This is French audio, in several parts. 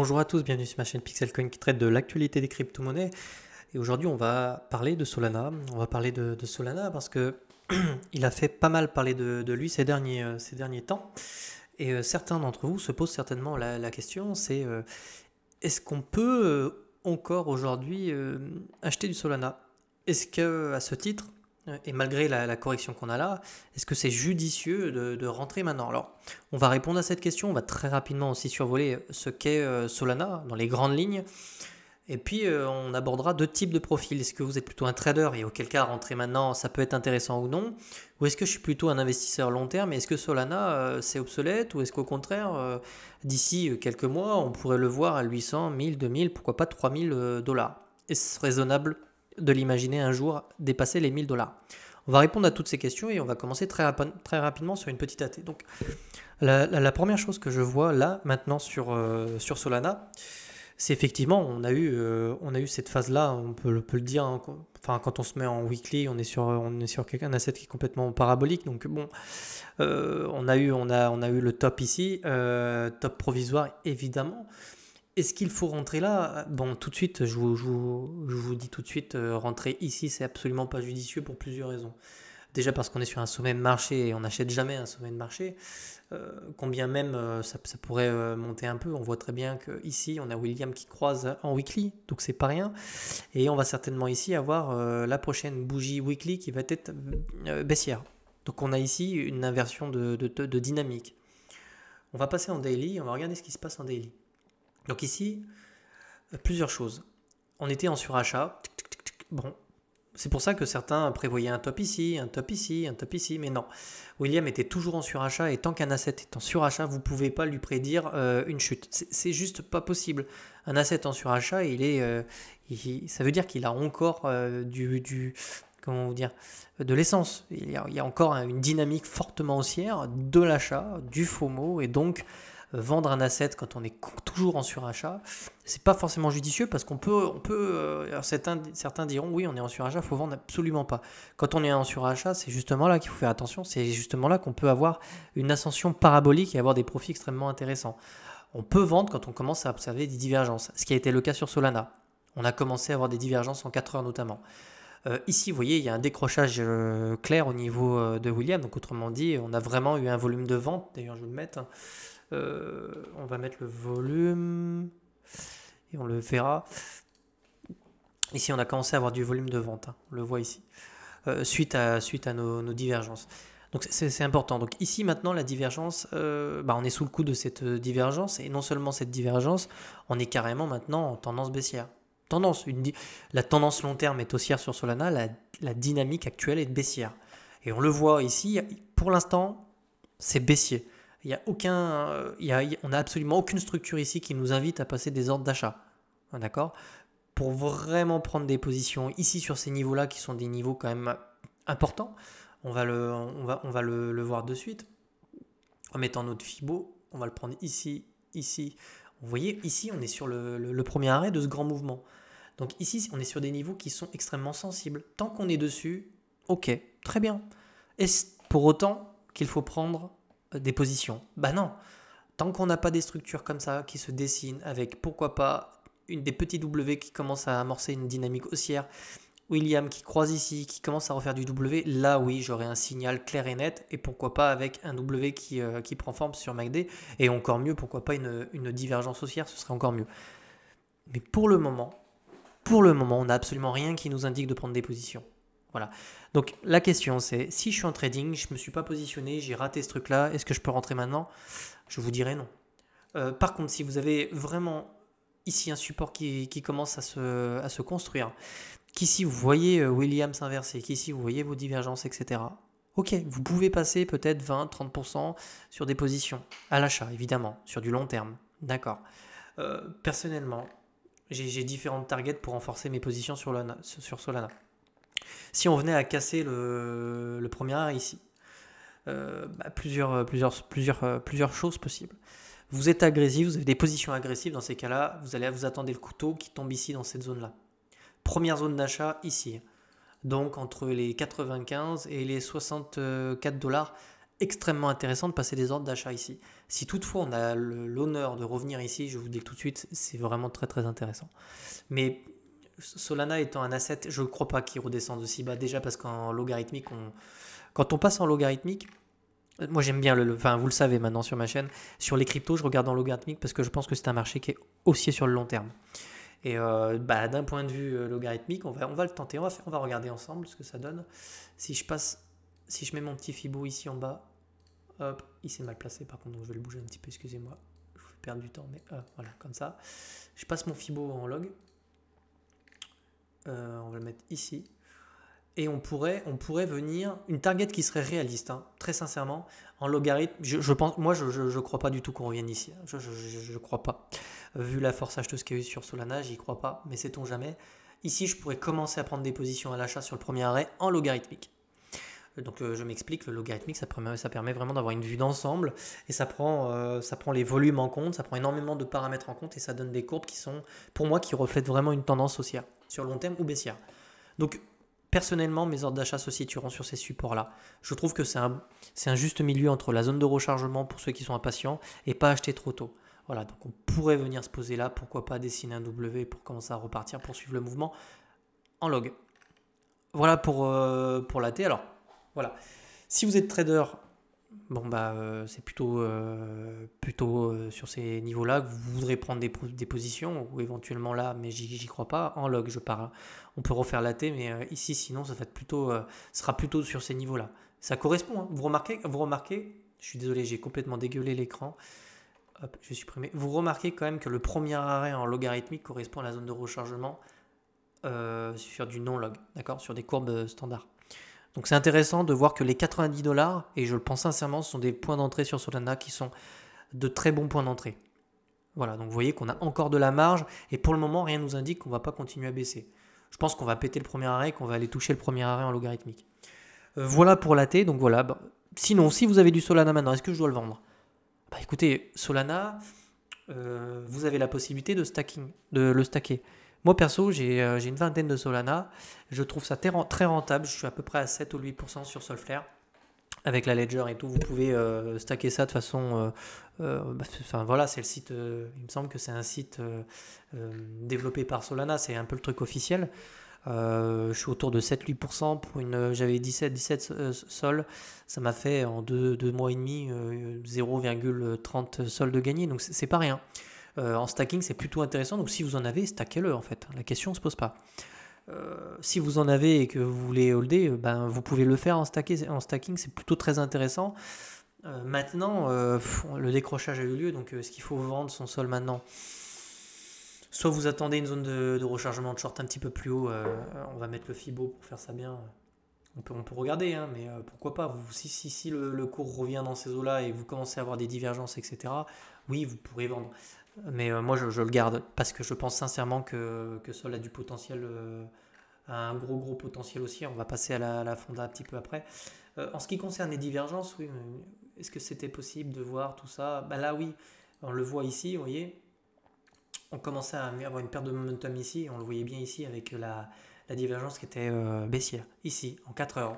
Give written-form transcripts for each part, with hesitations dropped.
Bonjour à tous, bienvenue sur ma chaîne Pixelcoin qui traite de l'actualité des crypto-monnaies. Et aujourd'hui, on va parler de Solana. On va parler de Solana parce que il a fait pas mal parler de lui ces derniers temps. Et certains d'entre vous se posent certainement la question, c'est est-ce qu'on peut encore aujourd'hui acheter du Solana? Est-ce que à ce titre, et malgré la correction qu'on a là, est-ce que c'est judicieux de rentrer maintenant? Alors, on va répondre à cette question, on va très rapidement aussi survoler ce qu'est Solana dans les grandes lignes. Et puis, on abordera deux types de profils. Est-ce que vous êtes plutôt un trader et auquel cas rentrer maintenant, ça peut être intéressant ou non? Ou est-ce que je suis plutôt un investisseur long terme? Est-ce que Solana, c'est obsolète? Ou est-ce qu'au contraire, d'ici quelques mois, on pourrait le voir à 800, 1000, 2000, pourquoi pas 3000 dollars? Est-ce raisonnable de l'imaginer un jour dépasser les 1000 dollars? On va répondre à toutes ces questions et on va commencer très rapidement sur une petite AT. Donc, la première chose que je vois là, maintenant, sur Solana, c'est effectivement, on a eu cette phase-là, on peut le dire, hein, enfin, quand on se met en weekly, on est sur un asset qui est complètement parabolique, donc bon, on a eu le top ici, top provisoire évidemment. Est-ce qu'il faut rentrer là? Bon, tout de suite, je vous dis tout de suite, rentrer ici, c'est absolument pas judicieux pour plusieurs raisons. Déjà parce qu'on est sur un sommet de marché et on n'achète jamais un sommet de marché. Combien même ça pourrait monter un peu. On voit très bien qu'ici, on a William qui croise en weekly, donc c'est pas rien. Et on va certainement ici avoir la prochaine bougie weekly qui va être baissière. Donc on a ici une inversion de dynamique. On va passer en daily, on va regarder ce qui se passe en daily. Donc ici, plusieurs choses. On était en surachat. Bon, c'est pour ça que certains prévoyaient un top ici, un top ici, un top ici, mais non. William était toujours en surachat et tant qu'un asset est en surachat, vous ne pouvez pas lui prédire une chute. C'est juste pas possible. Un asset en surachat, ça veut dire qu'il a encore comment vous dire, de l'essence. Il y a encore une dynamique fortement haussière de l'achat, du FOMO, et donc vendre un asset quand on est toujours en surachat, c'est pas forcément judicieux parce alors certains diront oui, on est en surachat, il faut vendre absolument pas. Quand on est en surachat, c'est justement là qu'il faut faire attention, c'est justement là qu'on peut avoir une ascension parabolique et avoir des profits extrêmement intéressants. On peut vendre quand on commence à observer des divergences, ce qui a été le cas sur Solana. On a commencé à avoir des divergences en 4 heures notamment. Ici, vous voyez, il y a un décrochage clair au niveau de William, donc autrement dit, on a vraiment eu un volume de vente, d'ailleurs je vais le mettre, hein. On va mettre le volume et on le verra. Ici, on a commencé à avoir du volume de vente, hein, on le voit ici, suite à nos divergences. Donc c'est important. Donc ici maintenant la divergence, on est sous le coup de cette divergence et non seulement cette divergence, on est carrément maintenant en tendance baissière. La tendance long terme est haussière sur Solana, la dynamique actuelle est baissière. Et on le voit ici, pour l'instant, c'est baissier. On n'a absolument aucune structure ici qui nous invite à passer des ordres d'achat. D'accord? Pour vraiment prendre des positions ici sur ces niveaux-là, qui sont des niveaux quand même importants, on va le voir de suite. En mettant notre Fibo, on va le prendre ici, ici. Vous voyez, ici, on est sur le premier arrêt de ce grand mouvement. Donc ici, on est sur des niveaux qui sont extrêmement sensibles. Tant qu'on est dessus, ok, très bien. Est-ce pour autant qu'il faut prendre des positions? Bah non. Tant qu'on n'a pas des structures comme ça qui se dessinent avec, pourquoi pas, des petits W qui commencent à amorcer une dynamique haussière, William qui croise ici, qui commence à refaire du W, là oui, j'aurai un signal clair et net, et pourquoi pas avec un W qui prend forme sur MACD, et encore mieux, pourquoi pas une divergence haussière, ce serait encore mieux. Mais pour le moment, on n'a absolument rien qui nous indique de prendre des positions. Voilà. Donc la question c'est, si je suis en trading, je ne me suis pas positionné, j'ai raté ce truc-là, est-ce que je peux rentrer maintenant? Je vous dirais non. Par contre, si vous avez vraiment ici un support qui commence à se construire, qu'ici vous voyez Williams inversé, qu'ici vous voyez vos divergences, etc. Ok, vous pouvez passer peut-être 20-30% sur des positions, à l'achat évidemment, sur du long terme. D'accord. Personnellement, j'ai différentes targets pour renforcer mes positions sur Solana. Si on venait à casser le premier arrêt ici, plusieurs choses possibles. Vous êtes agressif, vous avez des positions agressives, dans ces cas-là, vous attendez le couteau qui tombe ici dans cette zone-là. Première zone d'achat ici, donc entre les 95 et les 64 dollars extrêmement intéressant de passer des ordres d'achat ici. Si toutefois on a l'honneur de revenir ici, je vous dis tout de suite, c'est vraiment très très intéressant. Mais Solana étant un asset, je ne crois pas qu'il redescende aussi bas. Déjà parce qu'en logarithmique, quand on passe en logarithmique, moi j'aime bien, enfin vous le savez maintenant sur ma chaîne, sur les cryptos, je regarde en logarithmique parce que je pense que c'est un marché qui est haussier sur le long terme. Et d'un point de vue logarithmique, on va le tenter, on va regarder ensemble ce que ça donne. Si je mets mon petit Fibo ici en bas, hop, il s'est mal placé par contre, donc je vais le bouger un petit peu, excusez-moi, je vous fais perdre du temps, mais voilà, comme ça. Je passe mon Fibo en log, on va le mettre ici. Et on pourrait venir, une target qui serait réaliste, hein, très sincèrement, en logarithme, je pense, moi je crois pas du tout qu'on revienne ici, hein, je crois pas. Vu la force acheteuse qu'il y a eu sur Solana, j'y crois pas, mais sait-on jamais. Ici, je pourrais commencer à prendre des positions à l'achat sur le premier arrêt en logarithmique. Donc je m'explique, le logarithmique, ça permet vraiment d'avoir une vue d'ensemble, et ça prend les volumes en compte, ça prend énormément de paramètres en compte, et ça donne des courbes qui sont, pour moi, qui reflètent vraiment une tendance haussière, sur long terme ou baissière. Donc, personnellement, mes ordres d'achat se situeront sur ces supports-là. Je trouve que c'est un juste milieu entre la zone de rechargement pour ceux qui sont impatients et pas acheter trop tôt. Voilà, donc on pourrait venir se poser là, pourquoi pas dessiner un W pour commencer à repartir, pour suivre le mouvement en log. Voilà pour la T. Alors, voilà. Si vous êtes trader, bon c'est plutôt sur ces niveaux-là que vous voudrez prendre des positions, ou éventuellement là, mais j'y crois pas, en log je pars. On peut refaire la T, mais ici sinon ça sera plutôt sur ces niveaux-là. Ça correspond, hein. Vous remarquez, je suis désolé, j'ai complètement dégueulé l'écran. Hop, je vais supprimer. Vous remarquez quand même que le premier arrêt en logarithmique correspond à la zone de rechargement sur du non-log, d'accord, sur des courbes standards. Donc c'est intéressant de voir que les 90$, et je le pense sincèrement, ce sont des points d'entrée sur Solana qui sont de très bons points d'entrée. Voilà, donc vous voyez qu'on a encore de la marge, et pour le moment, rien ne nous indique qu'on ne va pas continuer à baisser. Je pense qu'on va péter le premier arrêt, qu'on va aller toucher le premier arrêt en logarithmique. Voilà pour la T, donc voilà. Sinon, si vous avez du Solana maintenant, est-ce que je dois le vendre? Écoutez, Solana, vous avez la possibilité de le stacker. Moi perso, j'ai une vingtaine de Solana. Je trouve ça très rentable. Je suis à peu près à 7 ou 8% sur Solflare. Avec la Ledger et tout, vous pouvez stacker ça de façon... voilà, c'est le site... il me semble que c'est un site développé par Solana. C'est un peu le truc officiel. Je suis autour de 7-8% j'avais 17 sols, ça m'a fait en 2 mois et demi 0,30 sols de gagné, donc c'est pas rien. En stacking c'est plutôt intéressant, donc si vous en avez, stackez-le en fait, la question ne se pose pas. Si vous en avez et que vous voulez holder, vous pouvez le faire en stacking, c'est plutôt très intéressant. Maintenant, le décrochage a eu lieu, donc est-ce qu'il faut vendre son sol maintenant? Soit vous attendez une zone de rechargement de short un petit peu plus haut, on va mettre le Fibo pour faire ça bien. On peut regarder, hein, mais pourquoi pas. Si le cours revient dans ces eaux-là et vous commencez à avoir des divergences, etc., oui, vous pourrez vendre. Mais moi, je le garde parce que je pense sincèrement que Sol a du potentiel, a un gros potentiel aussi. On va passer à la fonda un petit peu après. En ce qui concerne les divergences, oui, est-ce que c'était possible de voir tout ça? Là, oui, on le voit ici, vous voyez. On commençait à avoir une perte de momentum ici, on le voyait bien ici avec la divergence qui était baissière, ici, en 4 heures.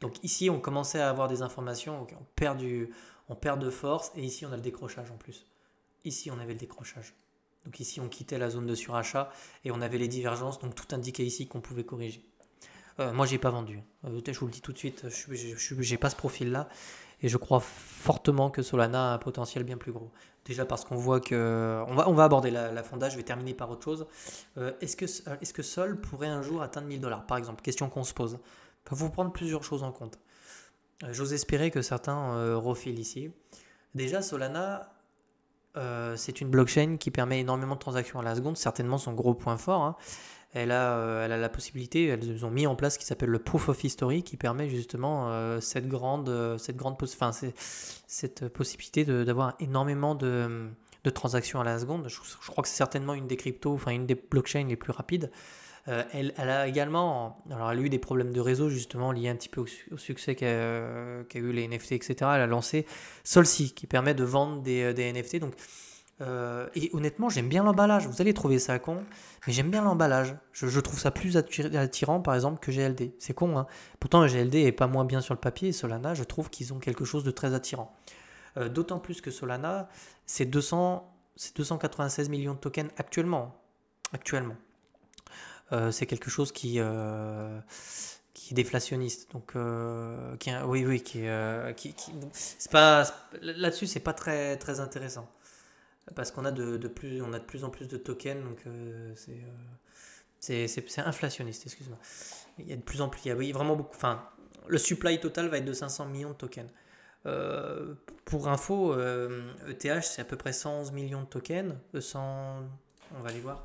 Donc ici, on commençait à avoir des informations, on perd de force, et ici, on a le décrochage en plus. Ici, on avait le décrochage. Donc ici, on quittait la zone de surachat, et on avait les divergences, donc tout indiquait ici qu'on pouvait corriger. Moi, j'ai pas vendu. Je vous le dis tout de suite, j'ai pas ce profil-là, et je crois fortement que Solana a un potentiel bien plus gros. Déjà parce qu'on voit que... On va aborder la fonda, je vais terminer par autre chose. Est-ce que Sol pourrait un jour atteindre 1000$, par exemple? Question qu'on se pose. Il faut prendre plusieurs choses en compte. J'ose espérer que certains refilent ici. Déjà, Solana, c'est une blockchain qui permet énormément de transactions à la seconde, certainement son gros point fort, hein. Elle a la possibilité, elles ont mis en place ce qui s'appelle le Proof of History, qui permet justement cette possibilité d'avoir énormément de transactions à la seconde. Je crois que c'est certainement une des cryptos, enfin une des blockchains les plus rapides. Elle a également, alors elle a eu des problèmes de réseau justement liés un petit peu au succès qu'a eu les NFT, etc. Elle a lancé Solsi, qui permet de vendre des NFT. Donc Et honnêtement, j'aime bien l'emballage. Vous allez trouver ça con, mais j'aime bien l'emballage. Je trouve ça plus attirant, par exemple, que GLD. C'est con, hein. Pourtant, GLD est pas moins bien sur le papier. Et Solana, je trouve qu'ils ont quelque chose de très attirant. D'autant plus que Solana, c'est 296 millions de tokens actuellement. Actuellement. C'est quelque chose qui est déflationniste. Donc, oui, oui, bon, c'est pas, là-dessus, c'est pas très, très intéressant. Parce qu'on a on a de plus en plus de tokens, donc c'est inflationniste, excuse-moi. Il y a de plus en plus, il y a oui, vraiment beaucoup. Enfin, le supply total va être de 500 millions de tokens. Pour info, ETH, c'est à peu près 111 millions de tokens. 100, on va les voir.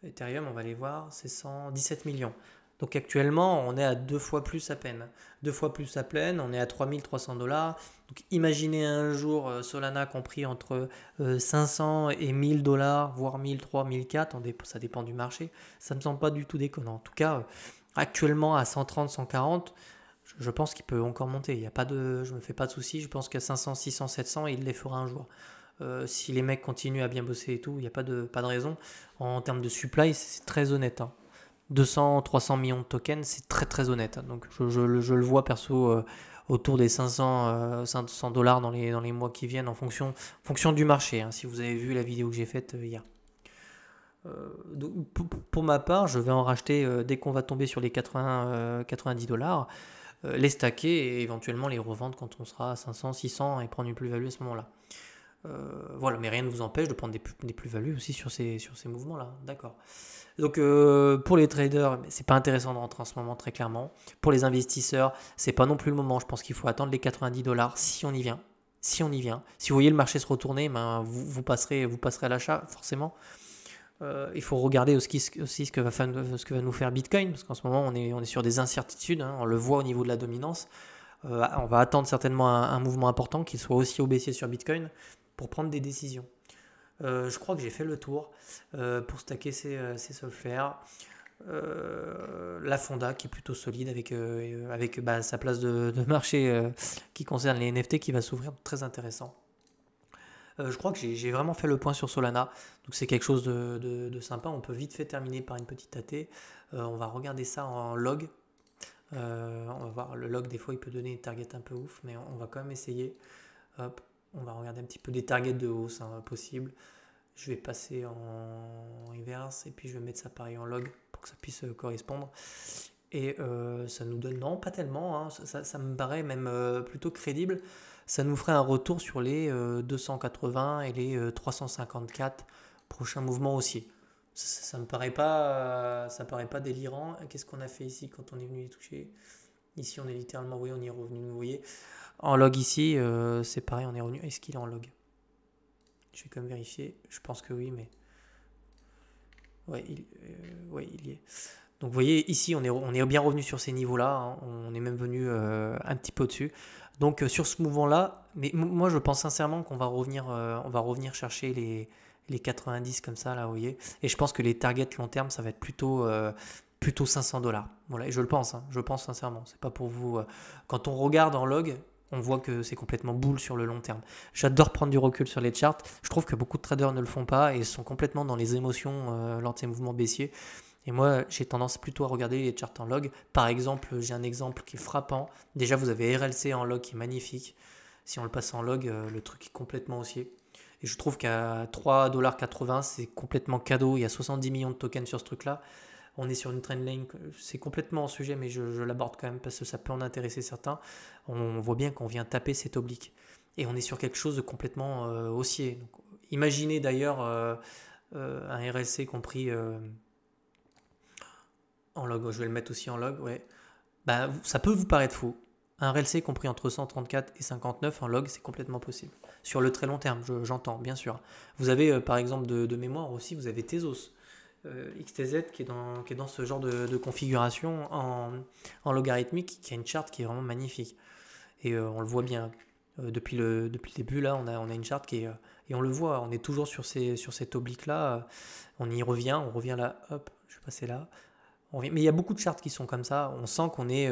Ethereum, on va les voir, c'est 117 millions. Donc actuellement, on est à 2 fois plus à peine. 2 fois plus à peine, on est à 3300 $. Donc imaginez un jour Solana compris entre 500 et 1000 $, voire 1003, 1004, ça dépend du marché. Ça ne me semble pas du tout déconnant. En tout cas, actuellement à 130, 140, je pense qu'il peut encore monter. Je ne me fais pas de soucis. Je pense qu'à 500, 600, 700, il les fera un jour. Si les mecs continuent à bien bosser et tout, il n'y a pas de raison. En termes de supply, c'est très honnête, hein. 200, 300 millions de tokens, c'est très très honnête, hein. Donc je le vois perso autour des 500 $, dans les mois qui viennent en fonction du marché, hein, si vous avez vu la vidéo que j'ai faite hier. Donc, pour ma part, je vais en racheter dès qu'on va tomber sur les 90 $, les stacker et éventuellement les revendre quand on sera à 500, 600 et prendre une plus-value à ce moment-là. Voilà, mais rien ne vous empêche de prendre des plus-values aussi sur ces mouvements-là. D'accord. Donc pour les traders, c'est pas intéressant de rentrer en ce moment très clairement. Pour les investisseurs, c'est pas non plus le moment. Je pense qu'il faut attendre les 90 $ si on y vient. Si on y vient. Si vous voyez le marché se retourner, ben, vous passerez à l'achat forcément. Il faut regarder aussi ce que va nous faire Bitcoin, parce qu'en ce moment on est sur des incertitudes, hein, on le voit au niveau de la dominance. On va attendre certainement un mouvement important, qu'il soit aussi au baissier sur Bitcoin, pour prendre des décisions. Je crois que j'ai fait le tour pour stacker ces Solflare. La Fonda qui est plutôt solide avec sa place de marché qui concerne les NFT qui va s'ouvrir, très intéressant. Je crois que j'ai vraiment fait le point sur Solana, donc c'est quelque chose de sympa. On peut vite fait terminer par une petite AT. On va regarder ça en log. On va voir le log, des fois il peut donner une target un peu ouf, mais on va quand même essayer. Hop, on va regarder un petit peu des targets de hausse, hein, possible. Je vais passer en reverse et puis je vais mettre ça pareil en log pour que ça puisse correspondre. Et ça nous donne, non pas tellement, hein, ça me paraît même plutôt crédible. Ça nous ferait un retour sur les 280 et les 354 prochains mouvements haussiers. Ça me paraît pas, ça paraît pas délirant. Qu'est-ce qu'on a fait ici quand on est venu les toucher? Ici on est littéralement, oui, on y est revenu, vous voyez. En log ici, c'est pareil, on est revenu. Est-ce qu'il est en log? Je vais quand même vérifier. Je pense que oui, mais ouais, il y est. Donc vous voyez, ici, on est bien revenu sur ces niveaux-là, hein. On est même venu un petit peu au-dessus. Donc sur ce mouvement-là, mais moi je pense sincèrement qu'on va revenir chercher les 90 comme ça, là, vous voyez. Et je pense que les targets long terme, ça va être plutôt 500 $. Voilà, et je le pense, hein, je pense sincèrement. C'est pas pour vous. Quand on regarde en log, on voit que c'est complètement boule sur le long terme. J'adore prendre du recul sur les charts. Je trouve que beaucoup de traders ne le font pas et sont complètement dans les émotions lors de ces mouvements baissiers. Et moi, j'ai tendance plutôt à regarder les charts en log. Par exemple, j'ai un exemple qui est frappant. Déjà, vous avez RLC en log qui est magnifique. Si on le passe en log, le truc est complètement haussier. Et je trouve qu'à 3,80 $, c'est complètement cadeau. Il y a 70 millions de tokens sur ce truc-là. On est sur une trendline, c'est complètement en sujet, mais je l'aborde quand même parce que ça peut en intéresser certains. On voit bien qu'on vient taper cet oblique. Et on est sur quelque chose de complètement haussier. Donc, imaginez d'ailleurs un RLC compris en log. Je vais le mettre aussi en log, ouais. Bah, ça peut vous paraître fou. Un RLC compris entre 134 et 59 en log, c'est complètement possible. Sur le très long terme, j'entends, bien sûr. Vous avez, par exemple, de mémoire aussi, vous avez Tezos. XTZ qui est dans ce genre de configuration en logarithmique, qui a une charte qui est vraiment magnifique. Et on le voit bien. Depuis le début, là, on a une charte qui est... et on le voit, on est toujours sur cet oblique-là. On y revient, on revient là, hop, je vais passer là. Mais il y a beaucoup de chartes qui sont comme ça. On sent qu'on est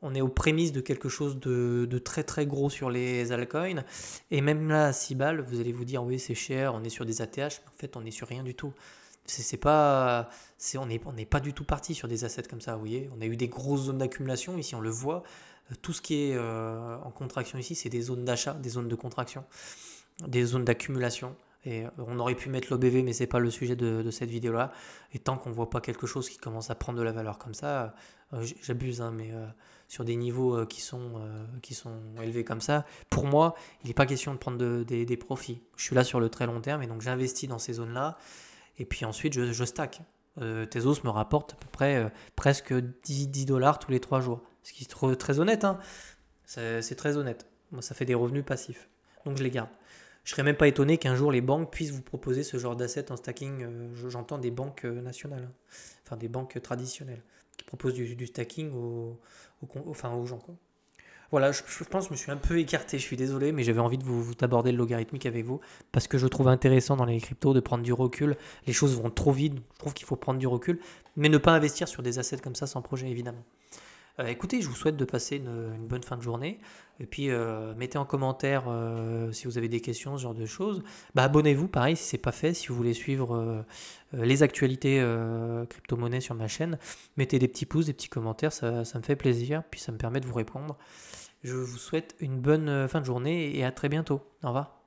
on est aux prémices de quelque chose de très très gros sur les altcoins. Et même là, à 6 balles, vous allez vous dire, oui, c'est cher, on est sur des ATH, mais en fait, on est sur rien du tout. C'est pas, on n'est pas du tout parti sur des assets comme ça, vous voyez. On a eu des grosses zones d'accumulation, ici on le voit. Tout ce qui est en contraction ici, c'est des zones d'achat, des zones de contraction, des zones d'accumulation. Et on aurait pu mettre l'OBV, mais c'est pas le sujet de cette vidéo-là. Et tant qu'on voit pas quelque chose qui commence à prendre de la valeur comme ça, j'abuse, hein, mais sur des niveaux qui sont élevés comme ça, pour moi, il n'est pas question de prendre des profits. Je suis là sur le très long terme et donc j'investis dans ces zones-là. Et puis ensuite, je stack. Tezos me rapporte à peu près presque 10 dollars tous les 3 jours. Ce qui est très honnête, hein. C'est très honnête. Moi, ça fait des revenus passifs. Donc je les garde. Je ne serais même pas étonné qu'un jour les banques puissent vous proposer ce genre d'assets en stacking. J'entends des banques nationales, hein. Enfin des banques traditionnelles, qui proposent du stacking aux gens, quoi. Voilà, je pense que je me suis un peu écarté, je suis désolé, mais j'avais envie d'aborder le logarithmique avec vous, parce que je trouve intéressant dans les cryptos de prendre du recul. Les choses vont trop vite, je trouve qu'il faut prendre du recul, mais ne pas investir sur des assets comme ça sans projet, évidemment. Écoutez, je vous souhaite de passer une bonne fin de journée. Et puis, mettez en commentaire si vous avez des questions, ce genre de choses. Bah, abonnez-vous, pareil, si ce n'est pas fait. Si vous voulez suivre les actualités crypto-monnaie sur ma chaîne, mettez des petits pouces, des petits commentaires, ça me fait plaisir. Puis ça me permet de vous répondre. Je vous souhaite une bonne fin de journée et à très bientôt. Au revoir.